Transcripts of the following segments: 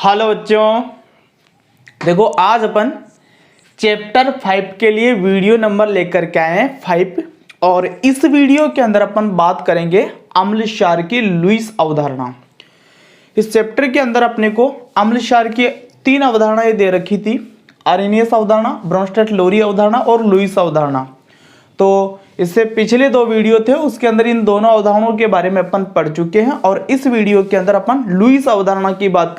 Hello बच्चों, देखो आज अपन चैप्टर 5 के लिए वीडियो नंबर लेकर के आए हैं 5। और इस वीडियो के अंदर अपन बात करेंगे अम्ल क्षार की लुईस अवधारणा। इस चैप्टर के अंदर अपने को अम्ल क्षार की 3 अवधारणाएं दे रखी थी, आर्हेनियस अवधारणा, ब्रोंस्टेड-लोरी अवधारणा और लुईस अवधारणा। तो इससे पिछले 2 वीडियो थे, उसके अंदर इन दोनों अवधारणाओं के बारे में अपन पढ़ चुके हैं। और इस वीडियो के अंदर अपन लुईस अवधारणा की बात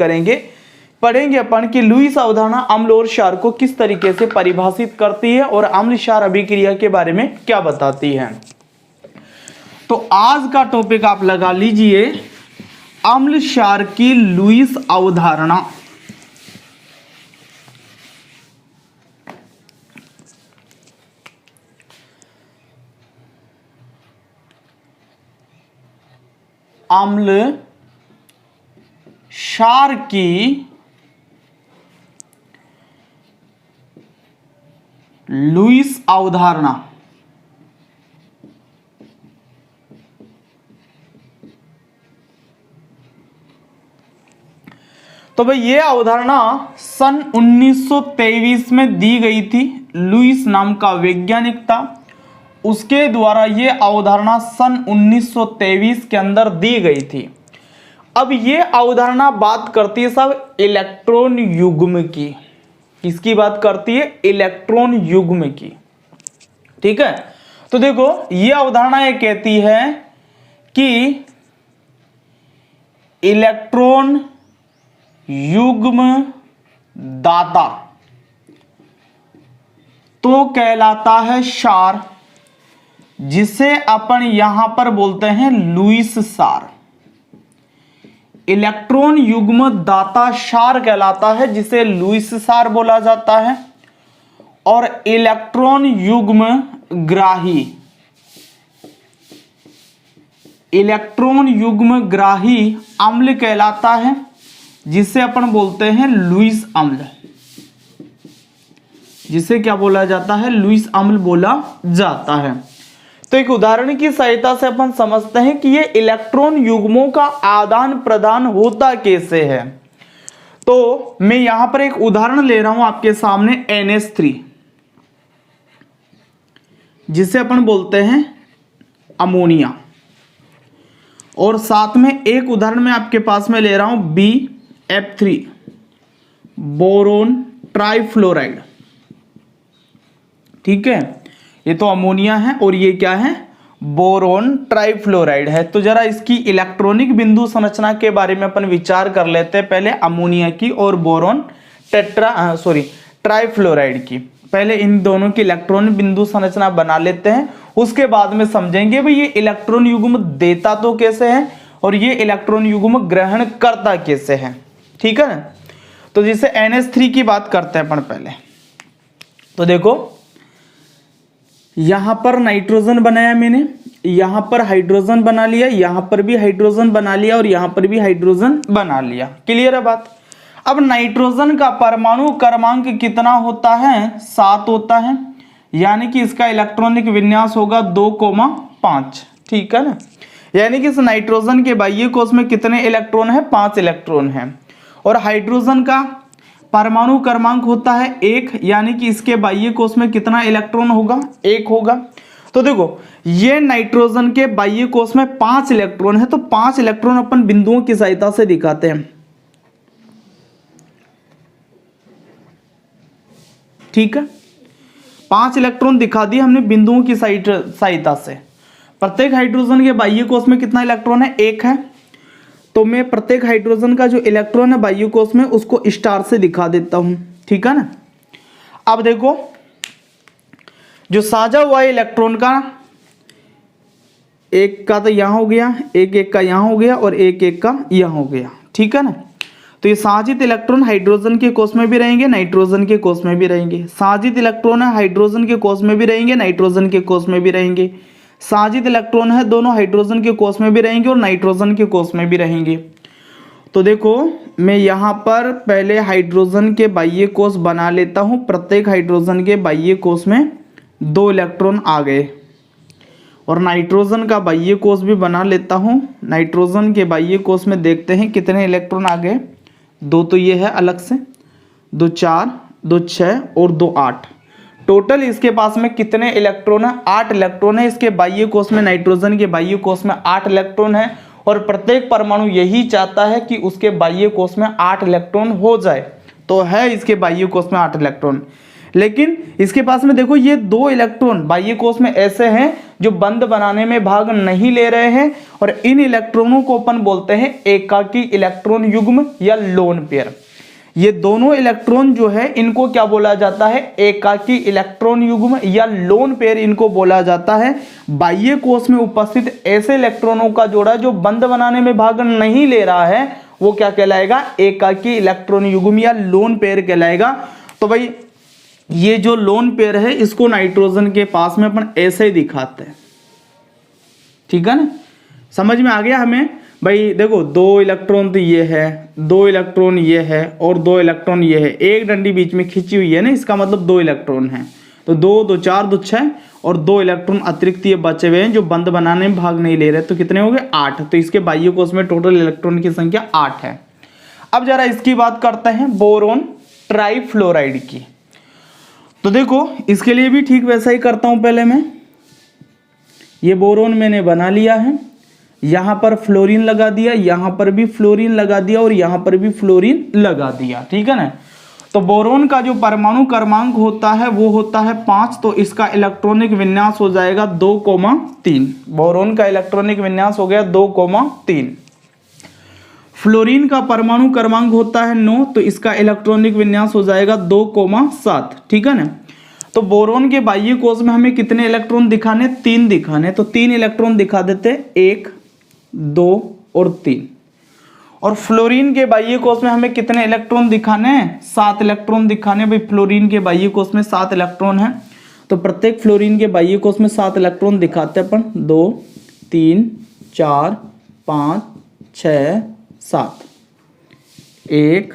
पढ़ेंगे अपन कि लुईस अवधारणा अम्ल और क्षार को किस तरीके से परिभाषित करती है और अम्ल क्षार अभिक्रिया के बारे में क्या बताती है। तो आज का टॉपिक आप लगा लीजिए, अम्ल क्षार की लुईस अवधारणा। अम्ल क्षार की लुईस अवधारणा। तो भाई ये अवधारणा सन 1923 में दी गई थी, लुईस नाम का वैज्ञानिक था, उसके द्वारा ये अवधारणा सन 1923 के अंदर दी गई थी। अब ये अवधारणा बात करती है सब इलेक्ट्रॉन युग्म की। किसकी बात करती है? इलेक्ट्रॉन युग्म की। ठीक है, तो देखो ये अवधारणा ये कहती है कि इलेक्ट्रॉन युग्म दाता तो कहलाता है क्षार, जिसे अपन यहां पर बोलते हैं लुईस क्षार। इलेक्ट्रॉन युग्म दाता क्षार कहलाता है, जिसे लुईस क्षार बोला जाता है। और इलेक्ट्रॉन युग्म ग्राही, इलेक्ट्रॉन युग्म ग्राही अम्ल कहलाता है, जिसे अपन बोलते हैं लुईस अम्ल। जिसे क्या बोला जाता है? लुईस अम्ल बोला जाता है। तो एक उदाहरण की सहायता से अपन समझते हैं कि ये इलेक्ट्रॉन युग्मों का आदान प्रदान होता कैसे है। तो मैं यहां पर एक उदाहरण ले रहा हूं आपके सामने, NH3, जिसे अपन बोलते हैं अमोनिया। और साथ में एक उदाहरण मैं आपके पास में ले रहा हूं BF3, बोरोन ट्राइफ्लोराइड। ठीक है, ये तो अमोनिया है और ये क्या है? बोरोन ट्राइफ्लोराइड है। तो जरा इसकी इलेक्ट्रॉनिक बिंदु संरचना के बारे में अपन विचार कर लेते हैं, पहले अमोनिया की और बोरोन ट्राइफ्लोराइड की। पहले इन दोनों की इलेक्ट्रॉनिक बिंदु संरचना बना लेते हैं, उसके बाद में समझेंगे भाई ये इलेक्ट्रॉन युग्म देता तो कैसे है और ये इलेक्ट्रॉन युग्म ग्रहण करता कैसे है। ठीक है ना, तो जैसे NH3 की बात करते हैं अपन पहले। तो देखो यहां पर नाइट्रोजन बनाया मैंने, यहां पर हाइड्रोजन बना लिया, यहां पर भी हाइड्रोजन बना लिया और यहां पर भी हाइड्रोजन बना लिया। क्लियर है बात? अब नाइट्रोजन का परमाणु क्रमांक कितना होता है? 7 होता है, यानी कि इसका इलेक्ट्रॉनिक विन्यास होगा 2,5। ठीक है ना, यानी कि इस नाइट्रोजन के बाह्य कोश में कितने इलेक्ट्रॉन है? 5 इलेक्ट्रॉन है। और हाइड्रोजन का परमाणु क्रमांक होता है 1, यानी कि इसके बाह्य कोश में कितना इलेक्ट्रॉन होगा? 1 होगा। तो देखो ये नाइट्रोजन के बाह्य कोश में 5 इलेक्ट्रॉन है, तो 5 इलेक्ट्रॉन अपन बिंदुओं की सहायता से दिखाते हैं। ठीक है, 5 इलेक्ट्रॉन दिखा दिए हमने बिंदुओं की सहायता से। प्रत्येक हाइड्रोजन के बाह्य कोश में कितना इलेक्ट्रॉन है? 1 है। तो मैं प्रत्येक हाइड्रोजन का जो इलेक्ट्रॉन है बाह्य कोश में, उसको स्टार से दिखा देता हूं। ठीक है ना, अब देखो जो साझा हुआ इलेक्ट्रॉन का, एक का तो यहां हो गया, एक का यहां हो गया और एक का यहां हो गया। ठीक है ना, तो ये साझित इलेक्ट्रॉन हाइड्रोजन के कोश में भी रहेंगे, नाइट्रोजन के कोश में भी रहेंगे। साझित इलेक्ट्रॉन है हाइड्रोजन के कोश में भी रहेंगे, नाइट्रोजन के कोश में भी रहेंगे। साझित इलेक्ट्रॉन है दोनों हाइड्रोजन के कोश में भी रहेंगे और नाइट्रोजन के कोश में भी रहेंगे। तो देखो मैं यहाँ पर पहले हाइड्रोजन के बाह्य कोश बना लेता हूँ। प्रत्येक हाइड्रोजन के बाह्य कोश में 2 इलेक्ट्रॉन आ गए। और नाइट्रोजन का बाह्य कोश भी बना लेता हूँ। नाइट्रोजन के बाह्य कोश में देखते हैं कितने इलेक्ट्रॉन आ गए, 2 तो ये है अलग से, 2 4, 2 6 और 2 8। टोटल इसके पास में कितने इलेक्ट्रॉन है? 8 इलेक्ट्रॉन है। इसके बाह्य कोश में, नाइट्रोजन के बाह्य कोश में 8 इलेक्ट्रॉन है और प्रत्येक परमाणु यही चाहता है कि उसके बाह्य कोश में 8 इलेक्ट्रॉन हो जाए। तो है इसके बाह्य कोश में 8 इलेक्ट्रॉन, लेकिन इसके पास में देखो ये 2 इलेक्ट्रॉन बाह्य कोश में ऐसे हैं जो बंध बनाने में भाग नहीं ले रहे हैं, और इन इलेक्ट्रॉनों को अपन बोलते हैं एकाकी इलेक्ट्रॉन युग्म या लोन पेयर। ये दोनों इलेक्ट्रॉन जो है इनको क्या बोला जाता है? एकाकी इलेक्ट्रॉन युग्म या लोन पेयर इनको बोला जाता है। बाह्य कोश में उपस्थित ऐसे इलेक्ट्रॉनों का जोड़ा जो बंध बनाने में भाग नहीं ले रहा है वो क्या कहलाएगा? एकाकी इलेक्ट्रॉन युग्म या लोन पेयर कहलाएगा। तो भाई ये जो लोन पेयर है इसको नाइट्रोजन के पास में अपन ऐसे ही दिखाते हैं, ठीक है ना? समझ में आ गया हमें? भाई देखो 2 इलेक्ट्रॉन तो ये है, 2 इलेक्ट्रॉन ये है और 2 इलेक्ट्रॉन ये है, एक डंडी बीच में खींची हुई है ना, इसका मतलब 2 इलेक्ट्रॉन है। तो 2 2 4 2 6 और 2 इलेक्ट्रॉन अतिरिक्त ये बचे हुए हैं जो बंध बनाने में भाग नहीं ले रहे। तो कितने हो गए? 8। तो इसके बाह्य कोश में टोटल इलेक्ट्रॉन की संख्या 8 है। अब जरा इसकी बात करते हैं बोरोन ट्राइफ्लोराइड की। तो देखो इसके लिए भी ठीक वैसा ही करता हूं। पहले मैं ये बोरोन मैंने बना लिया है, यहां पर फ्लोरीन लगा दिया, यहां पर भी फ्लोरीन लगा दिया और यहां पर भी फ्लोरीन लगा दिया, ठीक है ना? तो बोरोन का जो परमाणु क्रमांक होता है वो होता है 5। तो इसका इलेक्ट्रॉनिक विन्यास हो जाएगा 2,3। बोरोन का इलेक्ट्रॉनिक विन्यास हो गया 2,3। फ्लोरीन का परमाणु क्रमांक होता है 9। तो इसका इलेक्ट्रॉनिक विन्यास हो जाएगा 2,7, ठीक है ना? तो बोरोन के बाह्य कोश में हमें कितने इलेक्ट्रॉन दिखाने? 3 दिखाने। तो 3 इलेक्ट्रॉन दिखा देते, 1 2 और 3। और फ्लोरीन के बाह्य कोश में हमें कितने इलेक्ट्रॉन दिखाने हैं? 7 इलेक्ट्रॉन दिखाने। भाई फ्लोरीन के बाह्य कोश में 7 इलेक्ट्रॉन है, तो प्रत्येक फ्लोरीन के बाह्य कोश में 7 इलेक्ट्रॉन दिखाते हैं अपन। 2 3 4 5 6 7। 1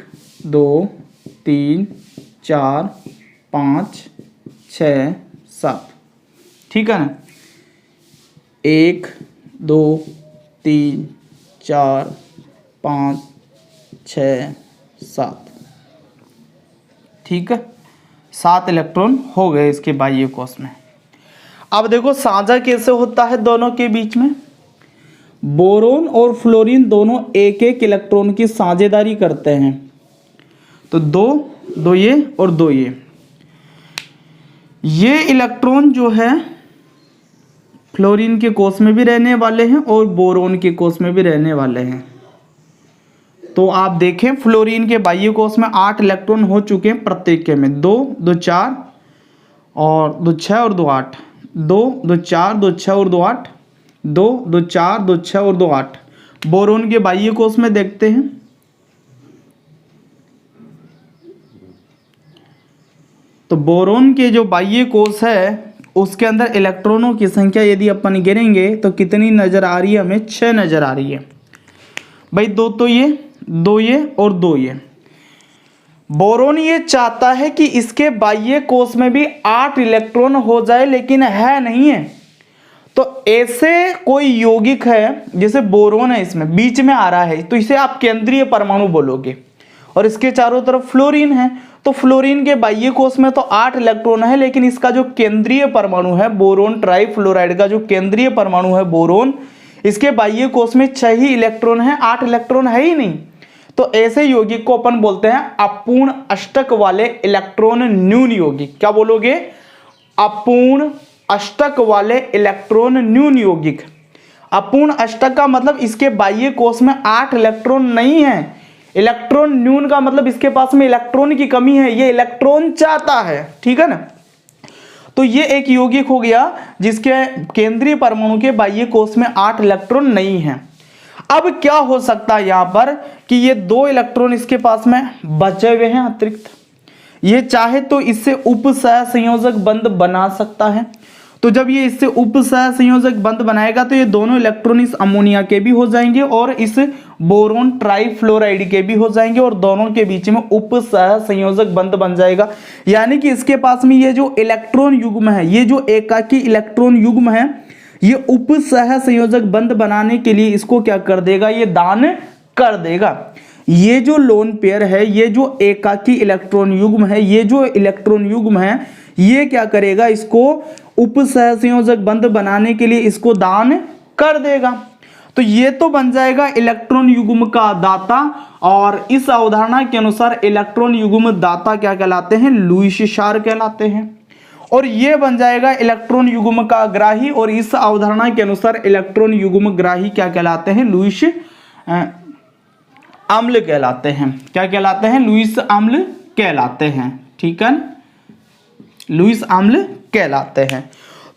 2 3 4 5 6 7, ठीक है ना? 1 2 3 4 5 6 7, ठीक है? 7 इलेक्ट्रॉन हो गए इसके बाह्य कोश में। अब देखो साझा कैसे होता है दोनों के बीच में। बोरोन और फ्लोरीन दोनों एक एक इलेक्ट्रॉन की साझेदारी करते हैं। तो 2 ये और 2 ये इलेक्ट्रॉन जो है फ्लोरीन के कोश में भी रहने वाले हैं और बोरोन के कोश में भी रहने वाले हैं। तो आप देखें फ्लोरीन के बाह्य कोश में 8 इलेक्ट्रॉन हो चुके हैं प्रत्येक के में। 2 2 4 और 2 6 और 2 8। 2 2 4 2 6 और 2 8। 2 2 4 2 6 और 2 8। बोरोन के बाह्य कोश में देखते हैं। तो बोरोन के जो बाह्य कोश है उसके अंदर इलेक्ट्रॉनों की संख्या यदि अपन गिनेंगे तो कितनी नजर आ रही है? हमें 6 नजर आ रही है। भाई 2 तो ये, 2 ये और 2 ये। बोरोन ये चाहता है कि इसके बाह्य कोश में भी 8 इलेक्ट्रॉन हो जाए, लेकिन है नहीं है। तो ऐसे कोई यौगिक है, जैसे बोरोन है इसमें बीच में आ रहा है, तो इसे आप केंद्रीय परमाणु बोलोगे, और इसके चारों तरफ फ्लोरीन है। तो फ्लोरीन के बाह्य कोश में तो 8 इलेक्ट्रॉन है, लेकिन इसका जो केंद्रीय परमाणु है बोरोन ट्राइफ्लोराइड का जो केंद्रीय परमाणु है बोरोन, इसके बाह्य कोश में 6 ही इलेक्ट्रॉन है, 8 इलेक्ट्रॉन है ही नहीं। तो ऐसे यौगिक को अपन बोलते हैं अपूर्ण अष्टक वाले इलेक्ट्रॉन न्यून यौगिक। क्या बोलोगे? अपूर्ण अष्टक वाले इलेक्ट्रॉन न्यून यौगिक। अपूर्ण अष्टक का मतलब इसके बाह्य कोश में 8 इलेक्ट्रॉन नहीं है। इलेक्ट्रॉन न्यून का मतलब इसके पास में इलेक्ट्रॉन की कमी है, ये इलेक्ट्रॉन चाहता है, ठीक है ना? तो ये एक यौगिक हो गया जिसके केंद्रीय परमाणु के बाह्य कोश में 8 इलेक्ट्रॉन नहीं है। अब क्या हो सकता है यहां पर कि ये 2 इलेक्ट्रॉन इसके पास में बचे हुए हैं अतिरिक्त, ये चाहे तो इससे उपसहसंयोजक बंध बना सकता है। तो जब ये इससे उपसहसंयोजक बंध बनाएगा तो ये दोनों इलेक्ट्रॉन इस अमोनिया के भी हो जाएंगे और इस बोरोन ट्राइफ्लोराइड के भी हो जाएंगे, और दोनों के बीच में उपसहसंयोजक बंध बन जाएगा। यानी कि इसके पास में ये जो इलेक्ट्रॉन युग्म है, ये जो एकाकी इलेक्ट्रॉन युग्म है, ये उपसहसंयोजक बंध बनाने के लिए इसको क्या कर देगा? ये दान कर देगा। ये जो लोन पेयर है, ये जो एकाकी इलेक्ट्रॉन युग्म है, ये जो इलेक्ट्रॉन युग्म है, ये क्या करेगा, इसको उपसहसंयोजक बंध बनाने के लिए इसको दान कर देगा। तो ये तो बन जाएगा इलेक्ट्रॉन युग्म का दाता, और इस अवधारणा के अनुसार इलेक्ट्रॉन युग्म दाता क्या कहलाते हैं, लुईस क्षार कहलाते हैं। और ये बन जाएगा इलेक्ट्रॉन युग्म का ग्राही, और इस अवधारणा के अनुसार इलेक्ट्रॉन युग्म ग्राही क्या कहलाते हैं, लुईस अम्ल कहलाते हैं। क्या कहलाते हैं, लुईस अम्ल कहलाते हैं। ठीक है, लुईस अम्ल कहलाते हैं।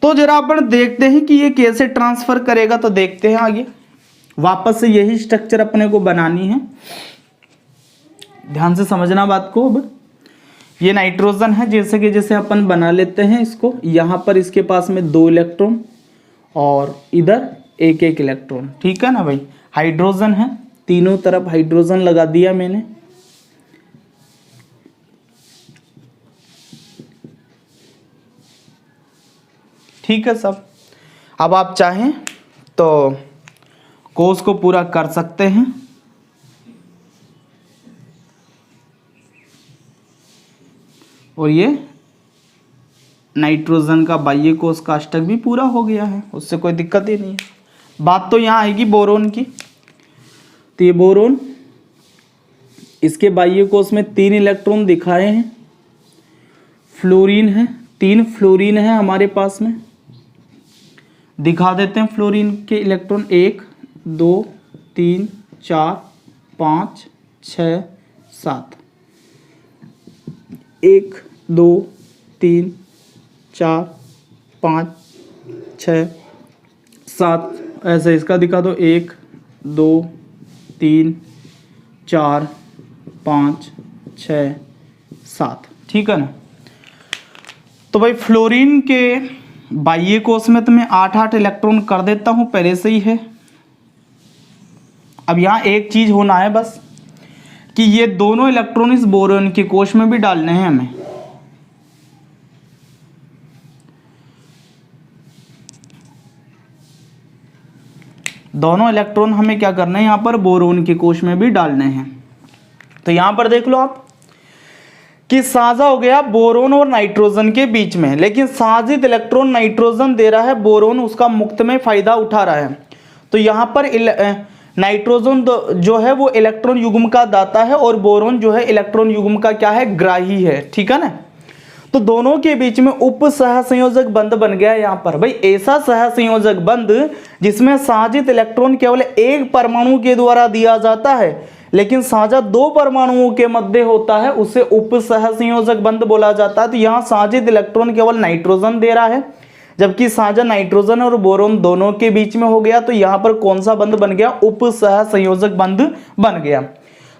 तो जरा अपन देखते हैं कि ये कैसे ट्रांसफर करेगा, तो देखते हैं आगे। वापस से यही स्ट्रक्चर अपने को बनानी है, ध्यान से समझना बात को। अब ये नाइट्रोजन है, जैसे कि जैसे अपन बना लेते हैं इसको, यहाँ पर इसके पास में 2 इलेक्ट्रॉन और इधर 1-1 इलेक्ट्रॉन। ठीक है ना भाई। हाइड्रोजन है, तीनों तरफ हाइड्रोजन लगा दिया मैंने। ठीक है सब। अब आप चाहें तो कोर्स को पूरा कर सकते हैं। और ये नाइट्रोजन का बाह्य कोश का अष्टक भी पूरा हो गया है, उससे कोई दिक्कत ही नहीं है। बात तो यहाँ आएगी बोरोन की। तो ये बोरोन, इसके बाह्य कोश में 3 इलेक्ट्रॉन दिखाए हैं। फ्लोरीन है, 3 फ्लोरीन है हमारे पास में, दिखा देते हैं फ्लोरीन के इलेक्ट्रॉन। 1 2 3 4 5 6 7। 1 2 3 4 5 6 7, ऐसे इसका दिखा दो। 1 2 3 4 5 6 7। ठीक है ना। तो भाई फ्लोरीन के बाह्य कोश में तो मैं 8-8 इलेक्ट्रॉन कर देता हूं, पहले से ही है। अब यहां एक चीज होना है बस, कि ये दोनों इलेक्ट्रॉन इस बोरोन के कोश में भी डालने हैं हमें। दोनों इलेक्ट्रॉन हमें क्या करना है, यहां पर बोरोन के कोश में भी डालने हैं। तो यहां पर देख लो आप कि साझा हो गया बोरोन और नाइट्रोजन के बीच में, लेकिन साझित इलेक्ट्रॉन नाइट्रोजन दे रहा है, बोरोन उसका मुक्त में फायदा उठा रहा है। तो यहां पर नाइट्रोजन जो है वो इलेक्ट्रॉन युग्म का दाता है, और बोरोन जो है इलेक्ट्रॉन युग्म का क्या है, ग्राही है। ठीक है ना। तो दोनों के बीच में उप सहसंयोजक बंध बन गया यहाँ पर। भाई ऐसा सहसंयोजक बंध जिसमें साझित इलेक्ट्रॉन केवल एक परमाणु के द्वारा दिया जाता है, लेकिन साझा 2 परमाणुओं के मध्य होता है, उसे उप सहसंयोजक बंध बोला जाता है। तो यहाँ साझित इलेक्ट्रॉन केवल नाइट्रोजन दे रहा है, जबकि साझा नाइट्रोजन और बोरोन दोनों के बीच में हो गया। तो यहाँ पर कौन सा बंध बन गया, उप सहसंयोजक बंध बन गया।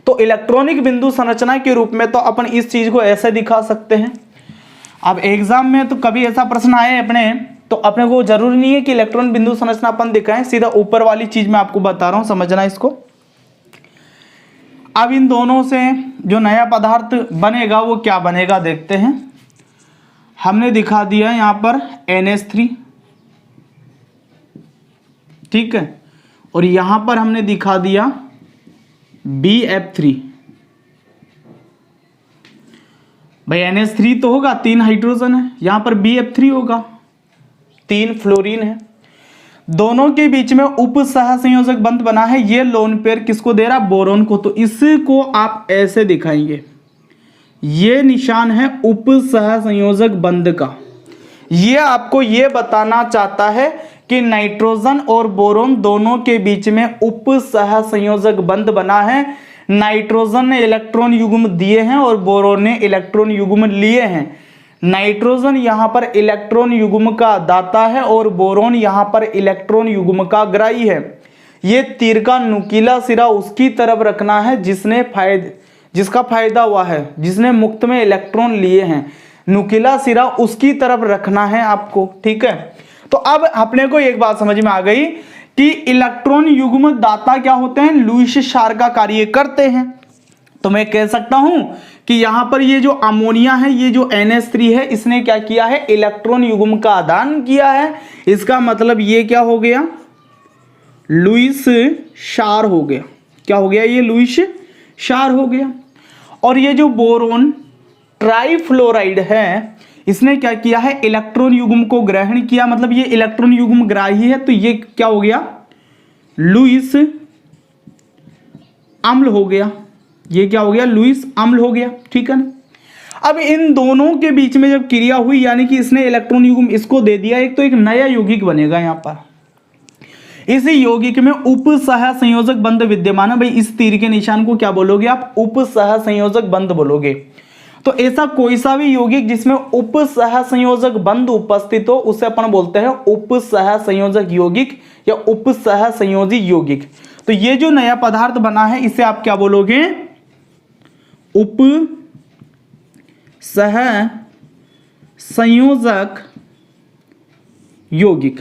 तो इलेक्ट्रॉनिक बिंदु संरचना के रूप में तो अपन इस चीज को ऐसे दिखा सकते हैं। अब एग्जाम में तो कभी ऐसा प्रश्न आए अपने, तो अपने को जरूरी नहीं है कि इलेक्ट्रॉन बिंदु संरचना अपन दिखाएं, सीधा ऊपर वाली चीज मैं आपको बता रहा हूं, समझना इसको। अब इन दोनों से जो नया पदार्थ बनेगा वो क्या बनेगा देखते हैं। हमने दिखा दिया यहां पर NH3, ठीक है, और यहां पर हमने दिखा दिया BF3। भाई NH3 तो होगा, 3 हाइड्रोजन है, यहां पर BF3 होगा, 3 फ्लोरीन है। दोनों के बीच में उप सहसंयोजक बंध बना है। ये लोन पेयर किसको दे रहा, बोरोन को। तो इसको आप ऐसे दिखाएंगे, ये निशान है उप सहसंयोजक बंध का। ये आपको ये बताना चाहता है कि नाइट्रोजन और बोरोन दोनों के बीच में उप सहसंयोजक बंध बना है। नाइट्रोजन ने इलेक्ट्रॉन युग्म दिए हैं और बोरोन ने इलेक्ट्रॉन युग्म लिए हैं। नाइट्रोजन यहां पर इलेक्ट्रॉन युग्म का दाता है और बोरोन यहां पर इलेक्ट्रॉन युग्म का ग्राही है। ये तीर का नुकीला सिरा उसकी तरफ रखना है जिसका फायदा हुआ है, जिसने मुक्त में इलेक्ट्रॉन लिए हैं। नुकीला सिरा उसकी तरफ रखना है आपको, ठीक है। तो अब अपने को एक बात समझ में आ गई कि इलेक्ट्रॉन युग्म दाता क्या होते हैं, लुईस क्षार का कार्य करते हैं। तो मैं कह सकता हूं कि यहां पर ये जो अमोनिया है, ये जो NH3 है, इसने क्या किया है, इलेक्ट्रॉन युग्म का आदान किया है। इसका मतलब ये क्या हो गया, लुईस क्षार हो गया। क्या हो गया, ये लुईस क्षार हो गया। और ये जो बोरोन ट्राइफ्लोराइड है, इसने क्या किया है, इलेक्ट्रॉन युग्म को ग्रहण किया, मतलब ये इलेक्ट्रॉन युग्म ग्राही है, तो ये क्या हो गया, लुईस अम्ल हो गया। ये क्या हो गया, लुईस अम्ल हो गया, ठीक है ना। अब इन दोनों के बीच में जब क्रिया हुई, यानी कि इसने इलेक्ट्रॉन युग्म इसको दे दिया एक, तो एक नया यौगिक बनेगा यहां पर। इस यौगिक में उपसह संयोजक बंध विद्यमान है। भाई इस तीर के निशान को क्या बोलोगे आप, उपसह संयोजक बंध बोलोगे। तो ऐसा कोई सा भी यौगिक जिसमें उपसह संयोजक बंध उपस्थित हो उसे अपन बोलते हैं उपसह संयोजक यौगिक या उपसह संयोजी यौगिक। तो ये जो नया पदार्थ बना है इसे आप क्या बोलोगे, उपसह संयोजक यौगिक।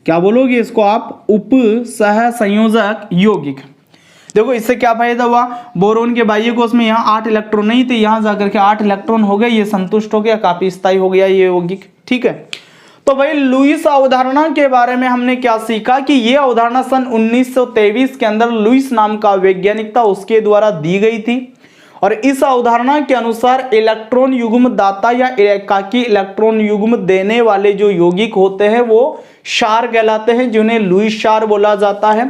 क्या बोलोगे इसको आप, उपसह संयोजक यौगिक। देखो इससे क्या फायदा हुआ, बोरोन के बाह्य कोश में यहाँ 8 इलेक्ट्रॉन नहीं थे, यहां जाकर के 8 इलेक्ट्रॉन हो गए, ये संतुष्ट हो गया, काफी स्थायी हो गया ये यौगिक, ठीक है। तो भाई लुईस अवधारणा के बारे में हमने क्या सीखा कि ये अवधारणा सन 1923 के अंदर लुईस नाम का वैज्ञानिक था, उसके द्वारा दी गई थी। और इस अवधारणा के अनुसार इलेक्ट्रॉन युग्म दाता या एकाकी इलेक्ट्रॉन युग्म देने वाले जो यौगिक होते हैं वो क्षार कहलाते हैं, जिन्हें लुईस क्षार बोला जाता है।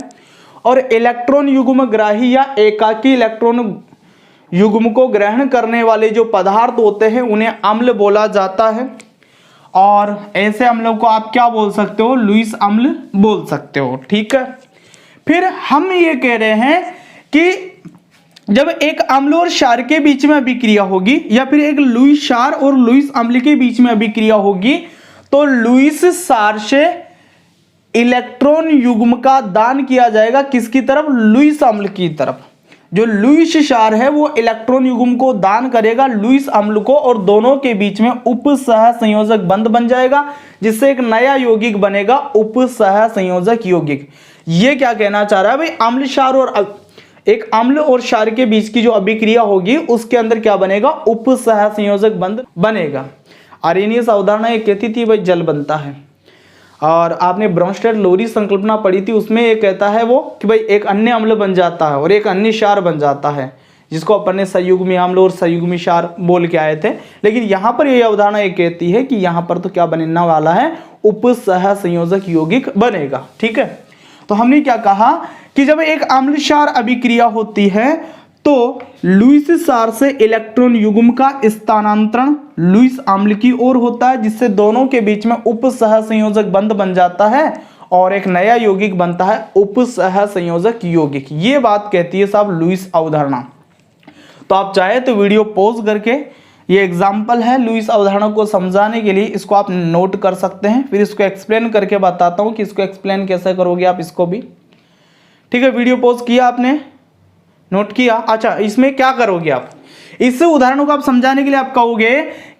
और इलेक्ट्रॉन युग्म ग्राही या एकाकी इलेक्ट्रॉन युग्म को ग्रहण करने वाले जो पदार्थ होते हैं उन्हें अम्ल बोला जाता है। और ऐसे अम्लों को आप क्या बोल सकते हो, लुईस अम्ल बोल सकते हो, ठीक है। फिर हम ये कह रहे हैं कि जब एक अम्ल और क्षार के बीच में अभिक्रिया होगी या फिर एक लुईस क्षार और लुईस अम्ल के बीच में अभिक्रिया होगी, तो लुईस क्षार से इलेक्ट्रॉन युग्म का दान किया जाएगा किसकी तरफ, लुईस अम्ल की तरफ। जो लुईस क्षार है वो इलेक्ट्रॉन युग्म को दान करेगा लुईस अम्ल को, और दोनों के बीच में उपसह संयोजक बंध बन जाएगा, जिससे एक नया यौगिक बनेगा उपसह संयोजक यौगिक। ये क्या कहना चाह रहा है भाई, अम्ल क्षार और एक अम्ल और क्षार के बीच की जो अभिक्रिया होगी उसके अंदर क्या बनेगा, उपसह संयोजक बंध बनेगा। आर्यनीयस अवधारणा ये कहती थी भाई जल बनता है, और आपने ब्रोंस्टेड लोरी संकल्पना पढ़ी थी, उसमें ये कहता है वो कि भाई एक अन्य अम्ल बन जाता है और एक अन्य क्षार बन जाता है, जिसको अपन ने संयुग्मी अम्ल और संयुग्मी क्षार बोल के आए थे। लेकिन यहाँ पर ये अवधारणा ये कहती है कि यहाँ पर तो क्या बनने वाला है, उपसह संयोजक यौगिक बनेगा, ठीक है। तो हमने क्या कहा कि जब एक अम्ल क्षार अभिक्रिया होती है तो लुईस क्षार से इलेक्ट्रॉन युग्म का स्थानांतरण लुईस अम्ल की ओर होता है, जिससे दोनों के बीच में उपसह संयोजक बंध बन जाता है और एक नया यौगिक बनता है उपसह संयोजक यौगिक। ये बात कहती है साहब लुईस अवधारणा। तो आप चाहे तो वीडियो पॉज करके, ये एग्जाम्पल है लुईस अवधारणा को समझाने के लिए, इसको आप नोट कर सकते हैं, फिर इसको एक्सप्लेन करके बताता हूँ कि इसको एक्सप्लेन कैसे करोगे आप इसको भी, ठीक है। वीडियो पॉज किया आपने, नोट किया। अच्छा, इसमें क्या करोगे आप, इस उदाहरणों को आप समझाने के लिए आप कहोगे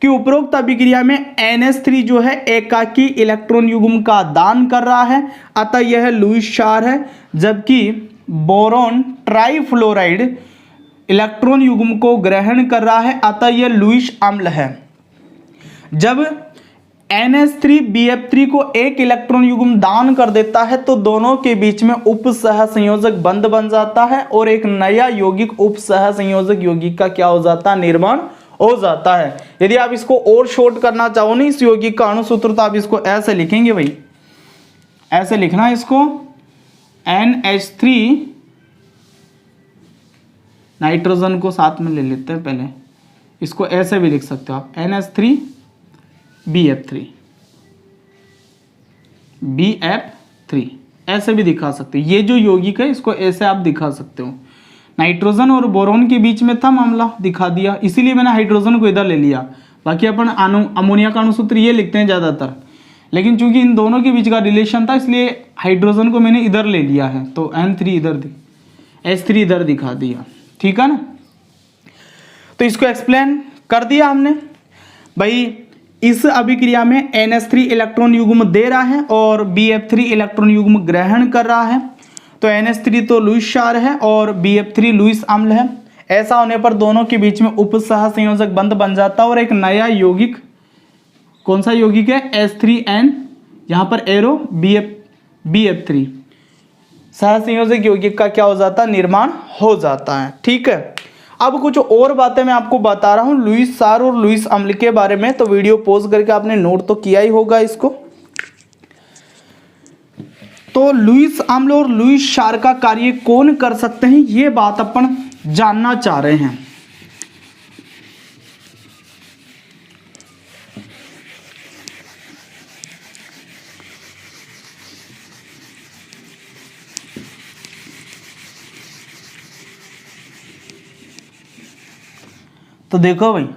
कि उपरोक्त अभिक्रिया में NH3 जो है एकाकी इलेक्ट्रॉन युग्म का दान कर रहा है, अतः यह लुईस क्षार है, जबकि बोरोन ट्राइफ्लोराइड इलेक्ट्रॉन युग्म को ग्रहण कर रहा है, अतः यह लुईस अम्ल है। जब NH3BF3 को एक इलेक्ट्रॉन युग्म दान कर देता है तो दोनों के बीच में उपसह संयोजक बंध बन जाता है और एक नया यौगिक उपसह संयोजक यौगिक का क्या हो जाता है, निर्माण हो जाता है। यदि आप इसको और शॉर्ट करना चाहो ना इस यौगिक का अणुसूत्र, तो आप इसको ऐसे लिखेंगे भाई, ऐसे लिखना इसको, NH3, नाइट्रोजन को साथ में ले लेते हैं पहले, इसको ऐसे भी लिख सकते हो आप, NH3BF3, BF3 ऐसे भी दिखा सकते हो। ये जो यौगिक है इसको ऐसे आप दिखा सकते हो। नाइट्रोजन और बोरोन के बीच में था मामला, दिखा दिया, इसीलिए मैंने हाइड्रोजन को इधर ले लिया। बाकी अपन अमोनिया का अणुसूत्र ये लिखते हैं ज़्यादातर, लेकिन चूंकि इन दोनों के बीच का रिलेशन था इसलिए हाइड्रोजन को मैंने इधर ले लिया है, तो N3 इधर, H3 इधर दिखा दिया, ठीक है ना। तो इसको एक्सप्लेन कर दिया हमने भाई। इस अभिक्रिया में NH3 इलेक्ट्रॉन युग्म दे रहा है और BF3 इलेक्ट्रॉन युग्म ग्रहण कर रहा है, तो NH3 तो लुईस क्षार है और BF3 लुईस अम्ल है। ऐसा होने पर दोनों के बीच में उपसह संयोजक बंध बन जाता है और एक नया यौगिक, कौन सा यौगिक है, H3N, यहाँ पर एरो BF3 सहसंयोजक यौगिक का क्या हो जाता है, निर्माण हो जाता है। ठीक है, अब कुछ और बातें मैं आपको बता रहा हूं लुईस क्षार और लुईस अम्ल के बारे में, तो वीडियो पॉज करके आपने नोट तो किया ही होगा इसको। तो लुईस अम्ल और लुईस क्षार का कार्य कौन कर सकते हैं, ये बात अपन जानना चाह रहे हैं। तो देखो भाई,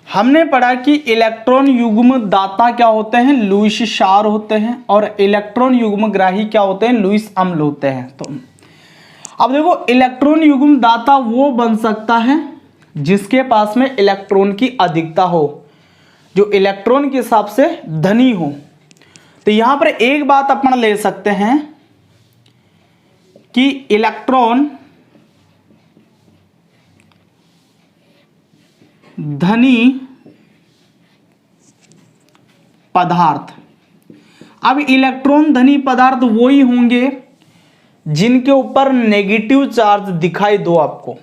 हमने पढ़ा कि इलेक्ट्रॉन युग्म दाता क्या होते हैं, लुईस क्षार होते हैं, और इलेक्ट्रॉन युग्म ग्राही क्या होते हैं, लुईस अम्ल होते हैं। तो अब देखो, इलेक्ट्रॉन युग्म दाता वो बन सकता है जिसके पास में इलेक्ट्रॉन की अधिकता हो, जो इलेक्ट्रॉन के हिसाब से धनी हो। तो यहां पर एक बात अपन ले सकते हैं कि इलेक्ट्रॉन धनी पदार्थ। अब इलेक्ट्रॉन धनी पदार्थ वो ही होंगे जिनके ऊपर नेगेटिव चार्ज दिखाई दो आपको,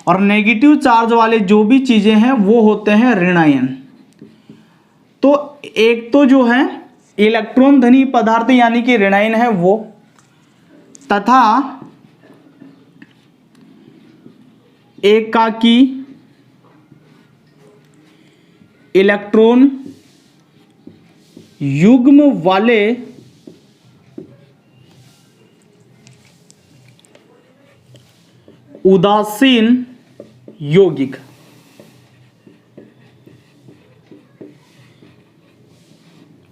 और नेगेटिव चार्ज वाले जो भी चीजें हैं वो होते हैं ऋणायन। तो एक तो जो है इलेक्ट्रॉन धनी पदार्थ यानी कि ऋणायन है वो, तथा एकाकी इलेक्ट्रॉन युग्म वाले उदासीन यौगिक।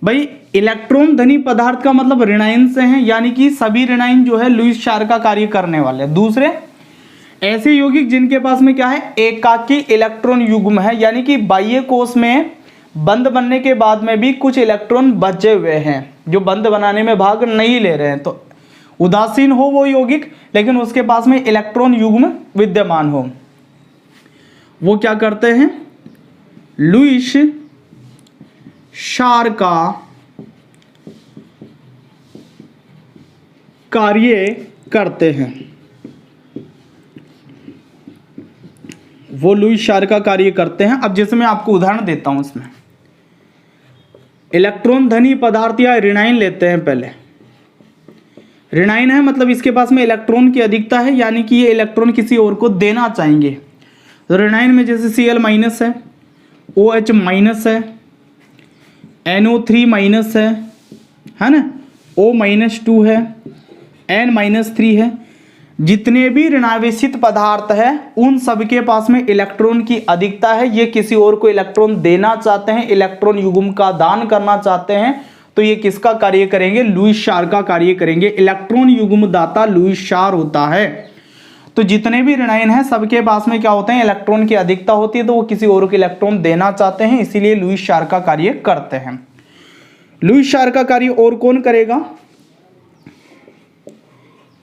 भाई इलेक्ट्रॉन धनी पदार्थ का मतलब ऋणायन से है, यानी कि सभी ऋणायन जो है लुईस क्षार का कार्य करने वाले हैं। दूसरे ऐसे यौगिक जिनके पास में क्या है, एकाकी इलेक्ट्रॉन युग्म है, यानी कि बाह्य कोश में बंध बनने के बाद में भी कुछ इलेक्ट्रॉन बचे हुए हैं जो बंध बनाने में भाग नहीं ले रहे हैं। तो उदासीन हो वो यौगिक, लेकिन उसके पास में इलेक्ट्रॉन युग्म विद्यमान हो, वो क्या करते हैं, लुईस क्षार का कार्य करते हैं। वो लुईस क्षार का कार्य करते हैं। अब जैसे मैं आपको उदाहरण देता हूं, इसमें इलेक्ट्रॉन धनी पदार्थ या ऋणायन लेते हैं। पहले ऋणायन है मतलब इसके पास में इलेक्ट्रॉन की अधिकता है, यानी कि ये इलेक्ट्रॉन किसी और को देना चाहेंगे। तो ऋणायन में जैसे Cl माइनस है, OH माइनस है, NO3 माइनस है ना, O माइनस 2 है, N माइनस 3 है। जितने भी ऋणावेशित पदार्थ है उन सबके पास में इलेक्ट्रॉन की अधिकता है, ये किसी और को इलेक्ट्रॉन देना चाहते हैं, इलेक्ट्रॉन युग्म का दान करना चाहते हैं। तो ये किसका कार्य करेंगे, लुईस क्षार का कार्य करेंगे। इलेक्ट्रॉन युग्म दाता लुईस क्षार होता है। तो जितने भी ऋणायन हैं सबके पास में क्या होते हैं, इलेक्ट्रॉन की अधिकता होती है, तो वो किसी और को इलेक्ट्रॉन देना चाहते हैं, इसीलिए लुईस क्षार का कार्य करते हैं। लुईस क्षार का कार्य और कौन करेगा,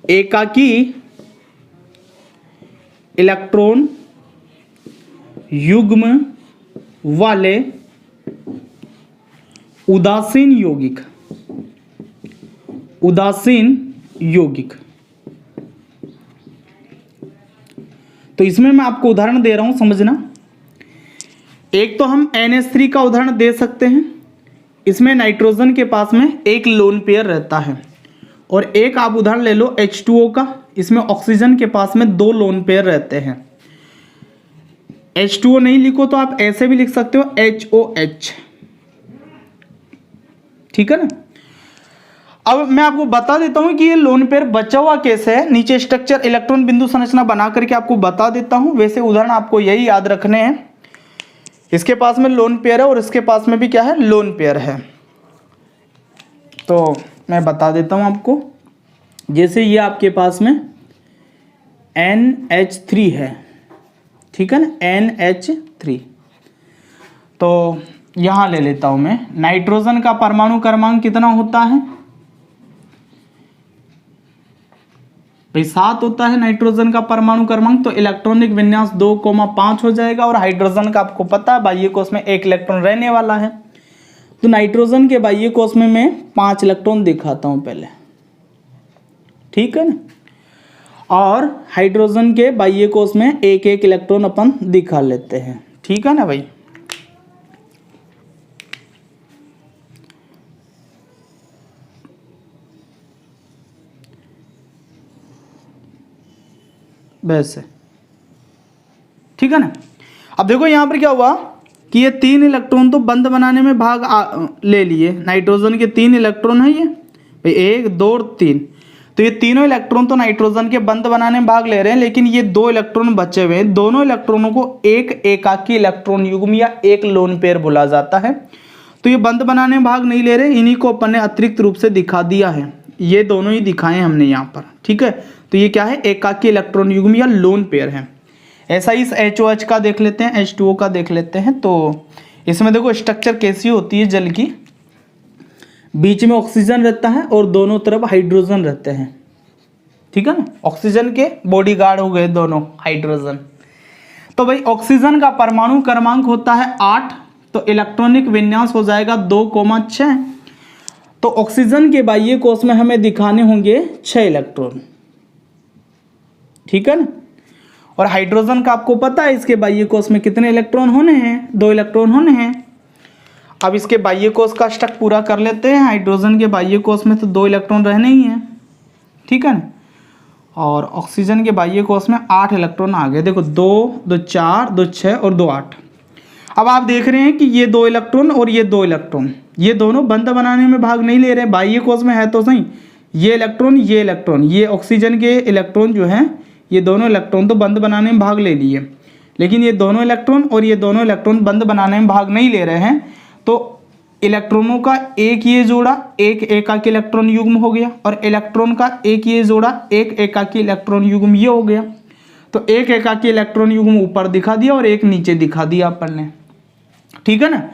एकाकी इलेक्ट्रॉन युग्म वाले उदासीन यौगिक। उदासीन यौगिक, तो इसमें मैं आपको उदाहरण दे रहा हूं, समझना। एक तो हम NH3 का उदाहरण दे सकते हैं। इसमें नाइट्रोजन के पास में एक लोन पेयर रहता है, और एक आप उदाहरण ले लो H2O का। इसमें ऑक्सीजन के पास में 2 लोन पेयर रहते हैं। H2O नहीं लिखो तो आप ऐसे भी लिख सकते हो HOH, ठीक है ना। अब मैं आपको बता देता हूं कि ये लोन पेयर बचा हुआ कैसे है। नीचे स्ट्रक्चर इलेक्ट्रॉन बिंदु संरचना बना करके आपको बता देता हूं। वैसे उदाहरण आपको यही याद रखने हैं। इसके पास में लोन पेयर है और इसके पास में भी क्या है, लोन पेयर है। तो मैं बता देता हूं आपको। जैसे ये आपके पास में NH3 है, ठीक है ना, NH3। तो यहां ले लेता हूं मैं। नाइट्रोजन का परमाणु क्रमांक कितना होता है भाई, 7 होता है नाइट्रोजन का परमाणु क्रमांक। तो इलेक्ट्रॉनिक विन्यास 2,5 हो जाएगा। और हाइड्रोजन का आपको पता है बाह्य कोश में 1 इलेक्ट्रॉन रहने वाला है। तो नाइट्रोजन के बाह्य कोश में मैं 5 इलेक्ट्रॉन दिखाता हूं पहले। ठीक है ना। और हाइड्रोजन के बाह्य कोश में एक एक इलेक्ट्रॉन अपन दिखा लेते हैं, ठीक है ना भाई। वैसे ठीक है ना। अब देखो यहां पर क्या हुआ कि ये 3 इलेक्ट्रॉन तो बंद बनाने में भाग ले लिए। नाइट्रोजन के 3 इलेक्ट्रॉन है ये भाई, 1 2 और 3। तो ये तीनों इलेक्ट्रॉन तो नाइट्रोजन के बंद बनाने में भाग ले रहे हैं, लेकिन ये 2 इलेक्ट्रॉन बचे हुए हैं। दोनों इलेक्ट्रॉनों को एक एकाकी इलेक्ट्रॉन युग्म या एक लोन पेयर बोला जाता है। तो ये बंद बनाने में भाग नहीं ले रहे, इन्हीं को अपन ने अतिरिक्त रूप से दिखा दिया है। ये दोनों ही दिखाए हमने यहाँ पर, ठीक है। तो ये क्या है, एकाकी इलेक्ट्रॉन युग्म या लोन पेयर है। ऐसा ही इस HOH का देख लेते हैं, H2O का देख लेते हैं। तो इसमें देखो स्ट्रक्चर कैसी होती है जल की, बीच में ऑक्सीजन रहता है और दोनों तरफ हाइड्रोजन रहते हैं, ठीक है ना। ऑक्सीजन के बॉडीगार्ड हो गए दोनों हाइड्रोजन। तो भाई ऑक्सीजन का परमाणु क्रमांक होता है 8, तो इलेक्ट्रॉनिक विन्यास हो जाएगा 2,6। तो ऑक्सीजन के बाह्य कोश में हमें दिखाने होंगे 6 इलेक्ट्रॉन, ठीक है ना। और हाइड्रोजन का आपको पता है इसके बाह्य कोश में कितने इलेक्ट्रॉन होने हैं, 2 इलेक्ट्रॉन होने हैं। अब इसके बाह्य कोश का अष्टक पूरा कर लेते हैं। हाइड्रोजन के बाह्य कोश में तो 2 इलेक्ट्रॉन रहने ही हैं, ठीक है ना। और ऑक्सीजन के बाह्य कोश में 8 इलेक्ट्रॉन आ गए। देखो 2 2 4 2 6 और 2 8। अब आप देख रहे हैं कि ये 2 इलेक्ट्रॉन और ये 2 इलेक्ट्रॉन, ये दोनों बंद बनाने में भाग नहीं ले रहे। बाह्य कोश में है तो सही, ये इलेक्ट्रॉन, ये ऑक्सीजन के इलेक्ट्रॉन जो हैं, ये दोनों इलेक्ट्रॉन तो बंद बनाने में भाग ले लिए, लेकिन ये दोनों इलेक्ट्रॉन और ये दोनों इलेक्ट्रॉन बंद बनाने में भाग नहीं ले रहे हैं। तो इलेक्ट्रॉनों का एक ये जोड़ा एक एकाकी इलेक्ट्रॉन युग्म हो गया, और इलेक्ट्रॉन का एक ये जोड़ा एक एकाकी इलेक्ट्रॉन युग्म ये हो गया। तो एक एकाकी इलेक्ट्रॉन युग्म ऊपर दिखा दिया और एक नीचे दिखा दिया अपन ने, ठीक है ना।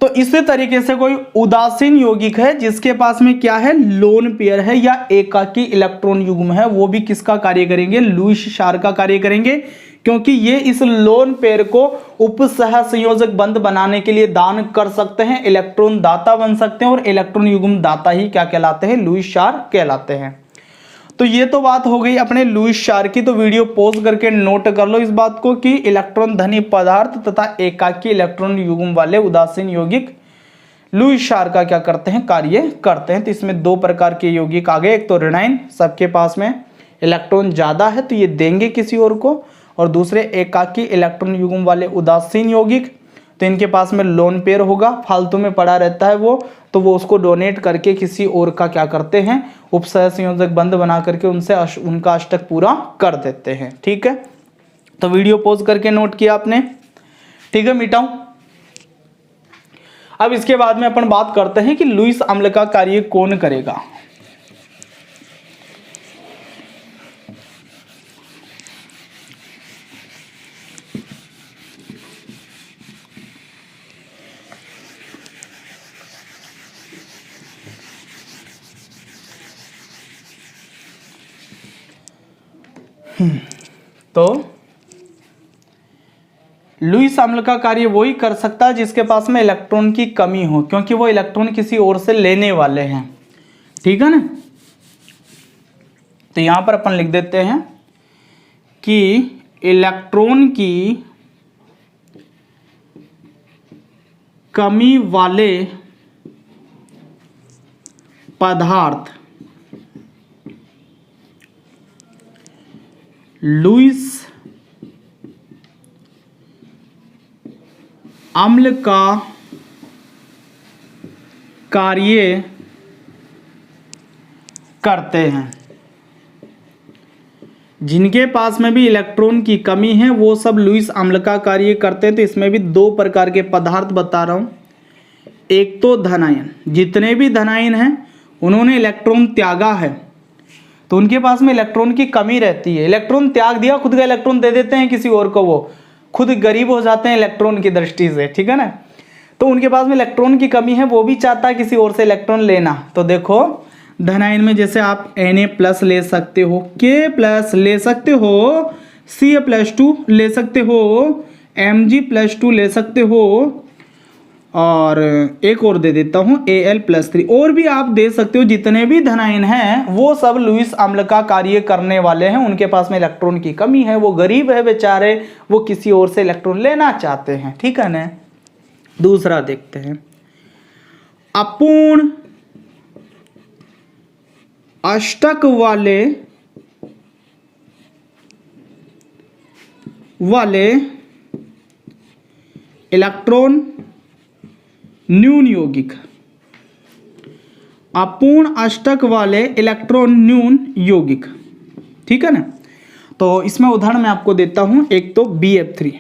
तो इसी तरीके से कोई उदासीन यौगिक है जिसके पास में क्या है, लोन पेयर है या एकाकी इलेक्ट्रॉन युग्म है, वो भी किसका कार्य करेंगे, लुईस क्षार का कार्य करेंगे, क्योंकि ये इस लोन पेयर को उपसह संयोजक बंध बनाने के लिए दान कर सकते हैं, इलेक्ट्रॉन दाता बन सकते हैं, और इलेक्ट्रॉन युग्म दाता ही क्या कहलाते हैं, लुईस क्षार कहलाते हैं। तो ये तो बात हो गई अपने लुईस क्षार की। तो वीडियो पॉज करके नोट कर लो इस बात को कि इलेक्ट्रॉन धनी पदार्थ तथा एकाकी इलेक्ट्रॉन युग्म वाले उदासीन यौगिक लुईस क्षार का क्या करते हैं, कार्य करते हैं। तो इसमें 2 प्रकार के यौगिक आ गए। एक तो ऋणायन, सबके पास में इलेक्ट्रॉन ज्यादा है तो ये देंगे किसी और को, और दूसरे एकाकी इलेक्ट्रॉन युग्म वाले उदासीन यौगिक, तो इनके पास में लोन पेयर होगा, फालतू में पड़ा रहता है वो, तो वो उसको डोनेट करके किसी और का क्या करते हैं, उपसह संयोजक बंध बना करके उनसे उनका अष्टक पूरा कर देते हैं, ठीक है। तो वीडियो पॉज करके नोट किया आपने, ठीक है, मिटाऊं। अब इसके बाद में अपन बात करते हैं कि लुईस अम्ल का कार्य कौन करेगा। तो लुईस अम्ल का कार्य वही कर सकता है जिसके पास में इलेक्ट्रॉन की कमी हो, क्योंकि वो इलेक्ट्रॉन किसी और से लेने वाले हैं, ठीक है ना। तो यहां पर अपन लिख देते हैं कि इलेक्ट्रॉन की कमी वाले पदार्थ लुईस अम्ल का कार्य करते हैं। जिनके पास में भी इलेक्ट्रॉन की कमी है वो सब लुईस अम्ल का कार्य करते हैं। तो इसमें भी 2 प्रकार के पदार्थ बता रहा हूं। एक तो धनायन, जितने भी धनायन हैं उन्होंने इलेक्ट्रॉन त्यागा है तो उनके पास में इलेक्ट्रॉन की कमी रहती है। इलेक्ट्रॉन त्याग दिया, खुद का इलेक्ट्रॉन दे देते हैं किसी और को, वो खुद गरीब हो जाते हैं इलेक्ट्रॉन की दृष्टि से, ठीक है ना। तो उनके पास में इलेक्ट्रॉन की कमी है, वो भी चाहता है किसी और से इलेक्ट्रॉन लेना। तो देखो धनायन में जैसे आप Na+ ले सकते हो, K+ ले सकते हो, Ca+2 ले सकते हो, Mg+2 ले सकते हो, और एक और दे देता हूँ Al+3। और भी आप दे सकते हो, जितने भी धनायन हैं वो सब लुईस अम्ल का कार्य करने वाले हैं। उनके पास में इलेक्ट्रॉन की कमी है, वो गरीब है बेचारे, वो किसी और से इलेक्ट्रॉन लेना चाहते हैं, ठीक है ना। दूसरा देखते हैं, अपूर्ण अष्टक वाले इलेक्ट्रॉन न्यून यौगिक, अपूर्ण अष्टक वाले इलेक्ट्रॉन न्यून यौगिक, ठीक है ना। तो इसमें उदाहरण मैं आपको देता हूं, एक तो Bf3,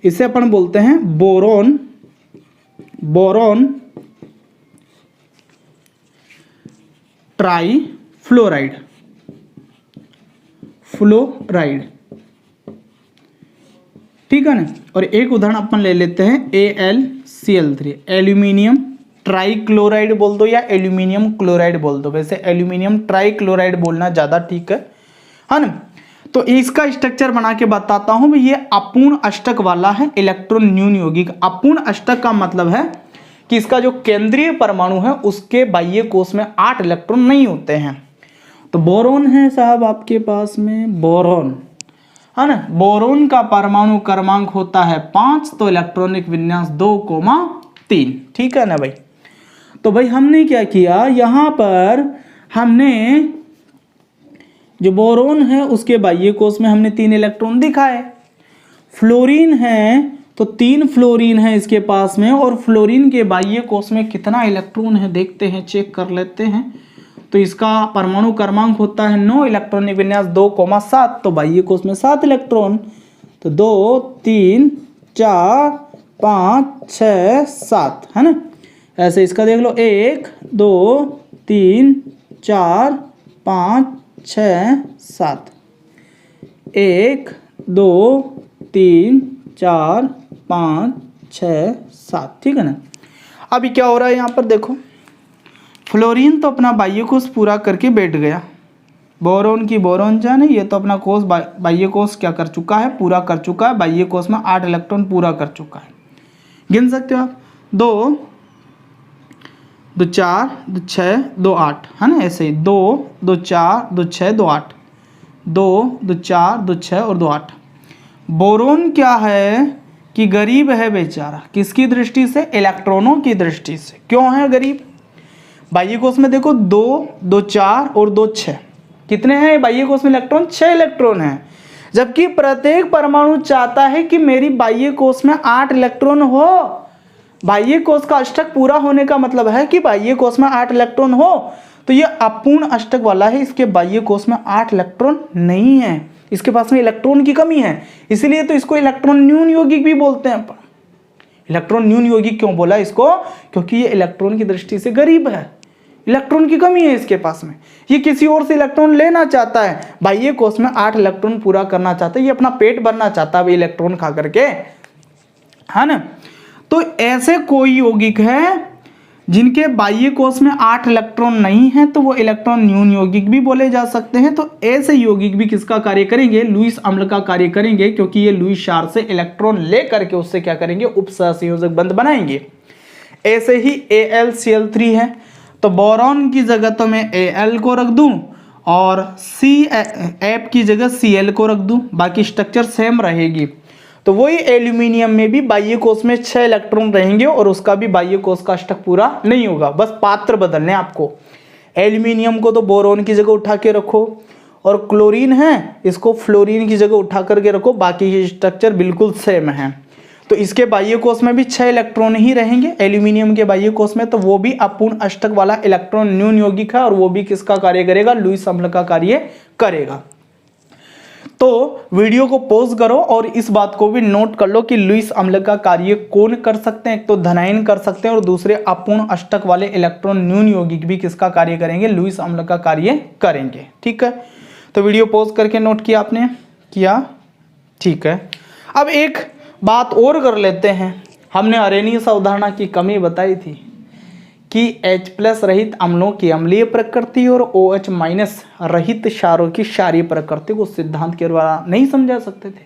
इसे अपन बोलते हैं बोरॉन ट्राईफ्लोराइड, ठीक है ना। और एक उदाहरण अपन ले लेते हैं AlCl3, एल्यूमिनियम ट्राईक्लोराइड बोल दो या एल्यूमिनियम क्लोराइड बोल दो, वैसे एल्यूमिनियम ट्राईक्लोराइड बोलना ज़्यादा ठीक है ना। तो इसका स्ट्रक्चर बना के बताता हूं, ये अपूर्ण अष्टक वाला है इलेक्ट्रॉन न्यून यौगिक। अपूर्ण अष्टक का मतलब है कि इसका जो केंद्रीय परमाणु है उसके बाह्य कोश में 8 इलेक्ट्रॉन नहीं होते हैं। तो बोरोन है साहब आपके पास में, बोरोन है ना। बोरोन का परमाणु क्रमांक होता है 5, तो इलेक्ट्रॉनिक विन्यास 2,3, ठीक है ना भाई। तो भाई हमने क्या किया, यहां पर हमने जो बोरोन है उसके बाह्य कोश में हमने 3 इलेक्ट्रॉन दिखाए। फ्लोरीन है तो 3 फ्लोरीन है इसके पास में, और फ्लोरीन के बाह्य कोश में कितना इलेक्ट्रॉन है देखते हैं, चेक कर लेते हैं। तो इसका परमाणु क्रमांक होता है 9, इलेक्ट्रॉनिक विन्यास 2,7, तो बाह्य कोश में 7 इलेक्ट्रॉन। तो 2, 3, 4, 5, 6, 7 है ना। ऐसे इसका देख लो, 1, 2, 3, 4, 5, 6, 7, 1, 2, 3, 4, 5, 6, 7, ठीक है ना। अभी क्या हो रहा है यहाँ पर देखो, फ्लोरीन तो अपना बाह्य कोश पूरा करके बैठ गया, बोरोन की बोरोन जाने, ये तो अपना कोश बाह्य कोश क्या कर चुका है, पूरा कर चुका है, बाह्य कोश में 8 इलेक्ट्रॉन पूरा कर चुका है। गिन सकते हो आप, 2, 2, 4, 2, 6, 2, 8 है ना। ऐसे ही 2, 2, 4, 2, 6, 2, 8, 2, 2, 4, 2, 6 और 2, 8। बोरोन क्या है कि गरीब है बेचारा, किसकी दृष्टि से, इलेक्ट्रॉनों की दृष्टि से। क्यों है गरीब, बाह्य कोश में देखो 2, 2, 4 और 2, 6, कितने हैं बाह्य कोश में इलेक्ट्रॉन, 6 इलेक्ट्रॉन हैं। जबकि प्रत्येक परमाणु चाहता है कि मेरी बाह्य कोश में 8 इलेक्ट्रॉन हो। बाह्य कोश का अष्टक पूरा होने का मतलब है कि बाह्य कोश में 8 इलेक्ट्रॉन हो। तो ये अपूर्ण अष्टक वाला है, इसके बाह्य कोश में 8 इलेक्ट्रॉन नहीं है, इसके पास में इलेक्ट्रॉन की कमी है, इसलिए तो इसको इलेक्ट्रॉन न्यून यौगिक भी बोलते हैं। इलेक्ट्रॉन न्यून यौगिक क्यों बोला इसको, क्योंकि ये इलेक्ट्रॉन की दृष्टि से गरीब है, इलेक्ट्रॉन की कमी है इसके पास में, ये किसी और से इलेक्ट्रॉन लेना चाहता है, बाह्य कोश में 8 इलेक्ट्रॉन पूरा करना चाहता है, ये अपना पेट भरना चाहता है इलेक्ट्रॉन खा करके, है ना। तो ऐसे कोई यौगिक है जिनके बाह्य कोश में 8 इलेक्ट्रॉन नहीं है, तो वो इलेक्ट्रॉन न्यून यौगिक भी बोले जा सकते हैं। तो ऐसे यौगिक भी किसका कार्य करेंगे, लुईस अम्ल का कार्य करेंगे, क्योंकि ये लुईस क्षार से इलेक्ट्रॉन ले करके उससे क्या करेंगे, उपसहसंयोजक बंध बनाएंगे। ऐसे ही AlCl3 है, तो बोरॉन की जगह तो मैं Al को रख दूं और F की जगह Cl को रख दूं, बाकी स्ट्रक्चर सेम रहेगी। तो वही एल्यूमिनियम में भी बाह्य कोश में 6 इलेक्ट्रॉन रहेंगे और उसका भी बाह्य कोश का अष्टक पूरा नहीं होगा, बस पात्र बदलने आपको। एल्यूमिनियम को तो बोरोन की जगह उठा के रखो, और क्लोरीन है इसको फ्लोरीन की जगह उठा करके रखो, बाकी स्ट्रक्चर बिल्कुल सेम है। तो इसके बाह्य कोश में भी 6 इलेक्ट्रॉन ही रहेंगे एल्यूमिनियम के बाह्य कोश में, तो वो भी अपूर्ण अष्टक वाला इलेक्ट्रॉन न्यून यौगिक है, और वो भी किसका कार्य करेगा, लुईस अम्ल का कार्य करेगा। तो वीडियो को पॉज करो और इस बात को भी नोट कर लो कि लुईस अम्ल का कार्य कौन कर सकते हैं, एक तो धनायन कर सकते हैं और दूसरे अपूर्ण अष्टक वाले इलेक्ट्रॉन न्यून यौगिक भी किसका कार्य करेंगे, लुईस अम्ल का कार्य करेंगे। ठीक है, तो वीडियो पॉज करके नोट किया आपने, किया, ठीक है। अब एक बात और कर लेते हैं, हमने अरेनीय अवधारणा की कमी बताई थी कि H+ रहित अम्लों की अम्लीय प्रकृति और OH- रहित क्षारों की क्षारीय प्रकृति को सिद्धांत के द्वारा नहीं समझा सकते थे।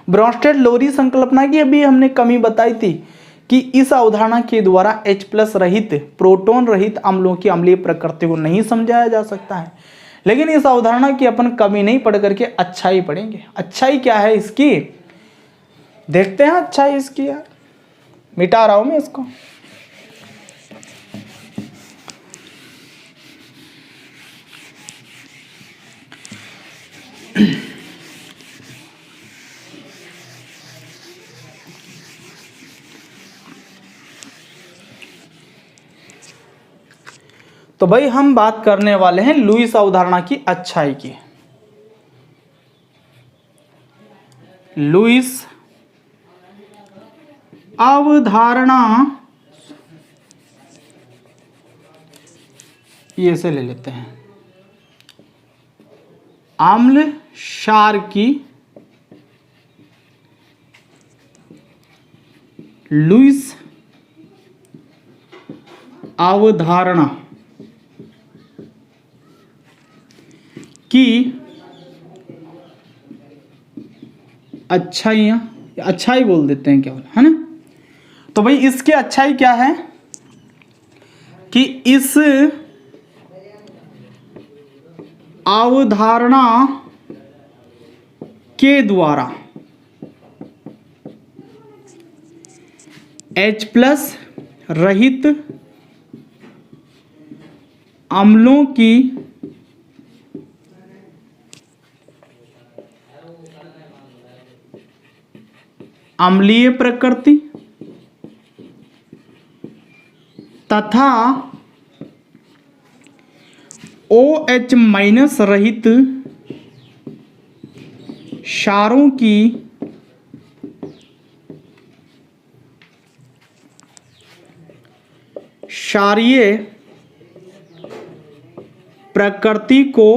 ब्रोंस्टेड लोरी संकल्पना की अभी हमने कमी बताई थी कि इस अवधारणा के द्वारा H+ रहित प्रोटॉन रहित अम्लों की अम्लीय प्रकृति को नहीं समझाया जा सकता है। लेकिन इस अवधारणा की अपन कमी नहीं पढ़ करके अच्छाई पढ़ेंगे। अच्छाई क्या है इसकी, देखते हैं अच्छाई इसकी। यार मिटा रहा हूं मैं इसको। तो भाई हम बात करने वाले हैं लुईस अवधारणा की अच्छाई की। लुईस अवधारणा ये से ले लेते हैं, अम्ल क्षार की लुईस अवधारणा की अच्छाइयाँ, अच्छाई बोल देते हैं केवल, है ना। तो भाई इसकी अच्छाई क्या है कि इस अवधारणा के द्वारा H+ रहित अम्लों की अम्लीय प्रकृति तथा OH- रहित क्षारों की क्षारीय प्रकृति को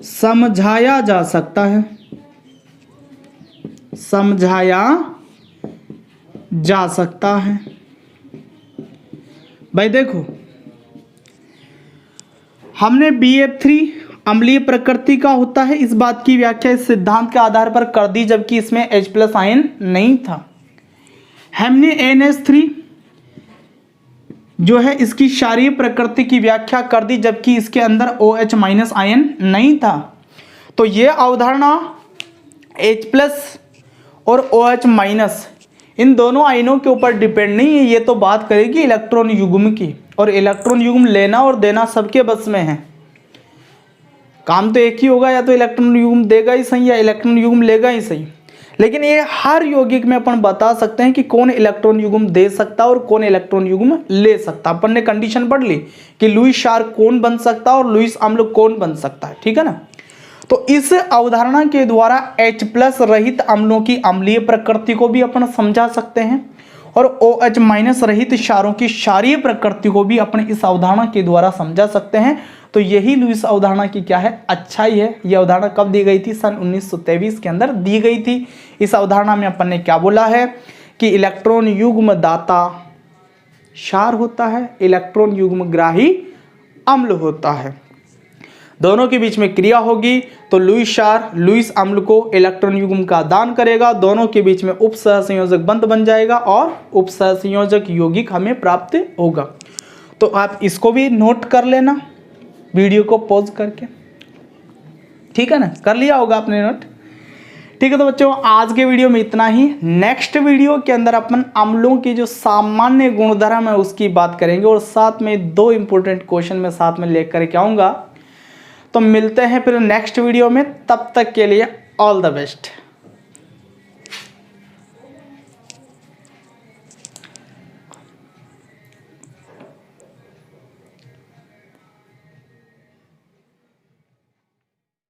समझाया जा सकता है, समझाया जा सकता है। भाई देखो, हमने BF3 अम्लीय प्रकृति का होता है, इस बात की व्याख्या इस सिद्धांत के आधार पर कर दी जबकि इसमें H+ आयन नहीं था। हमने NH3 जो है इसकी क्षारीय प्रकृति की व्याख्या कर दी जबकि इसके अंदर OH- आयन नहीं था। तो ये अवधारणा H+ और OH- इन दोनों आयनों के ऊपर डिपेंड नहीं है, ये तो बात करेगी इलेक्ट्रॉन युग्म की, और इलेक्ट्रॉन युग्म लेना और देना सबके बस में है। काम तो एक ही होगा, या तो इलेक्ट्रॉन युग्म देगा ही सही या इलेक्ट्रॉन युग्म लेगा ही सही। लेकिन ये हर यौगिक में अपन बता सकते हैं कि कौन इलेक्ट्रॉन युग्म दे सकता है और कौन इलेक्ट्रॉन युग्म ले सकता। अपन ने कंडीशन पढ़ ली कि लुईस क्षार कौन बन सकता है और लुईस अम्ल कौन बन सकता है, ठीक है ना। तो इस अवधारणा के द्वारा H+ रहित अम्लों की अम्लीय प्रकृति को भी अपन समझा सकते हैं और OH- रहित क्षारों की क्षारीय प्रकृति को भी अपन इस अवधारणा के द्वारा समझा सकते हैं। तो यही लुईस अवधारणा की क्या है, अच्छाई है। यह अवधारणा कब दी गई थी, सन 1923 के अंदर दी गई थी। इस अवधारणा में अपन ने क्या बोला है कि इलेक्ट्रॉन युग्म दाता क्षार होता है, इलेक्ट्रॉन युग्म ग्राही अम्ल होता है। दोनों के बीच में क्रिया होगी तो लुईस क्षार लुईस अम्ल को इलेक्ट्रॉन युग्म का दान करेगा, दोनों के बीच में उप सहसंयोजक बंध बन जाएगा और उप सहसंयोजक यौगिक हमें प्राप्त होगा। तो आप इसको भी नोट कर लेना वीडियो को पॉज करके, ठीक है ना, कर लिया होगा आपने नोट। ठीक है, तो बच्चों आज के वीडियो में इतना ही। नेक्स्ट वीडियो के अंदर अपन अम्लों की जो सामान्य गुणधर्म है उसकी बात करेंगे और साथ में 2 इंपॉर्टेंट क्वेश्चन में साथ में लेकर के आऊंगा। तो मिलते हैं फिर नेक्स्ट वीडियो में, तब तक के लिए ऑल द बेस्ट।